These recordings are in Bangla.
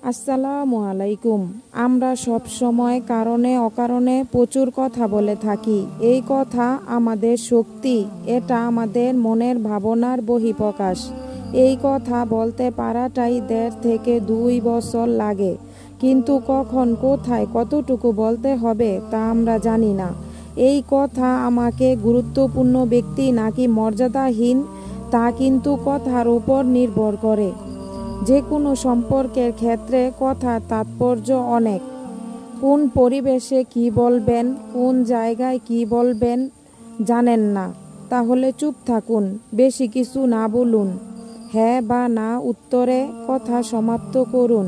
আসসালামু আলাইকুম। আমরা সব সময় কারণে অকারণে প্রচুর কথা বলে থাকি। এই কথা আমাদের শক্তি, এটা আমাদের মনের ভাবনার বহিঃপ্রকাশ। এই কথা বলতে পারাটাই 1.5 থেকে 2 বছর লাগে, কিন্তু কখন, কোথায়, কতটুকু বলতে হবে তা আমরা জানি না। এই কথা আমাকে গুরুত্বপূর্ণ ব্যক্তি নাকি মর্যাদাহীন তা কিন্তু কথার উপর নির্ভর করে। যে কোনো সম্পর্কের ক্ষেত্রে কথার তাৎপর্য অনেক। কোন পরিবেশে কি বলবেন, কোন জায়গায় কি বলবেন জানেন না, তাহলে চুপ থাকুন, বেশি কিছু না বলুন, হ্যাঁ বা না উত্তরে কথা সমাপ্ত করুন।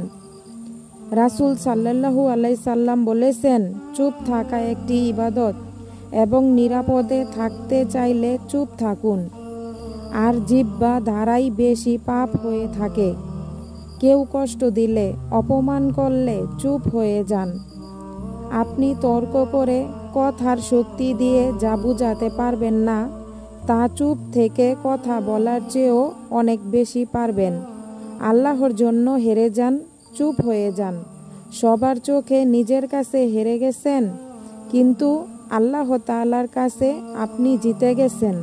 রাসূল সাল্লাল্লাহু আলাইহি সাল্লাম বলেছেন, চুপ থাকা একটি ইবাদত এবং নিরাপদে থাকতে চাইলে চুপ থাকুন। আর জিহ্বা দ্বারাই বেশি পাপ হয়ে থাকে। কেউ কষ্ট দিলে, অপমান করলে চুপ হয়ে যান। আপনি তর্ক করে কথার শক্তি দিয়ে যা বুঝাতে পারবেন না, তা চুপ থেকে কথা বলার চেয়েও অনেক বেশি পারবেন। আল্লাহর জন্য হেরে যান, চুপ হয়ে যান। সবার চোখে নিজের কাছে হেরে গেছেন, কিন্তু আল্লাহ তাআলার কাছে আপনি জিতে গেছেন।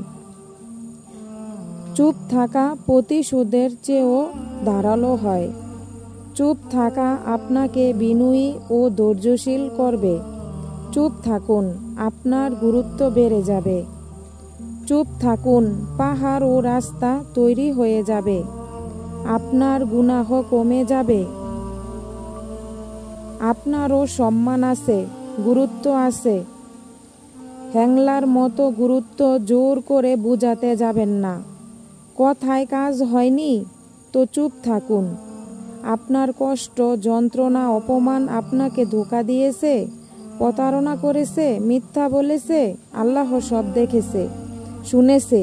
চুপ থাকা প্রতিশোধের চেয়েও ধারালো হয়। চুপ থাকা আপনাকে বিনয়ী ও ধৈর্যশীল করবে। চুপ থাকুন, আপনার গুরুত্ব বেড়ে যাবে। চুপ থাকুন, পাহাড় ও রাস্তা তৈরি হয়ে যাবে। আপনার গুনাহ কমে যাবে। আপনারও সম্মান আছে, গুরুত্ব আছে। হ্যাংলার মতো গুরুত্ব জোর করে বুঝাতে যাবেন না। কথায় কাজ হয়নি তো চুপ থাকুন। আপনার কষ্ট, যন্ত্রণা, অপমান আপনাকে ধোঁকা দিয়েছে, প্রতারণা করেছে, মিথ্যা বলেছে, আল্লাহ সব দেখেছে, শুনেছে,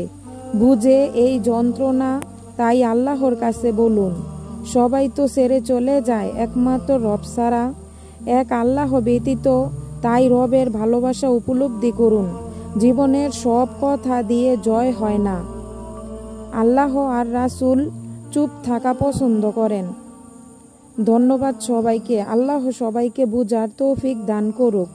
বুঝে এই যন্ত্রণা। তাই আল্লাহর কাছে বলুন। সবাই তো ছেড়ে চলে যায়, একমাত্র রব ছাড়া, এক আল্লাহ ব্যতীত। তাই রবের ভালোবাসা উপলব্ধি করুন। জীবনের সব কথা দিয়ে জয় হয় না। আল্লাহ আর রাসূল চুপ থাকা পছন্দ করেন। ধন্যবাদ সবাইকে। আল্লাহ সবাইকে বুঝার তৌফিক দান করুক।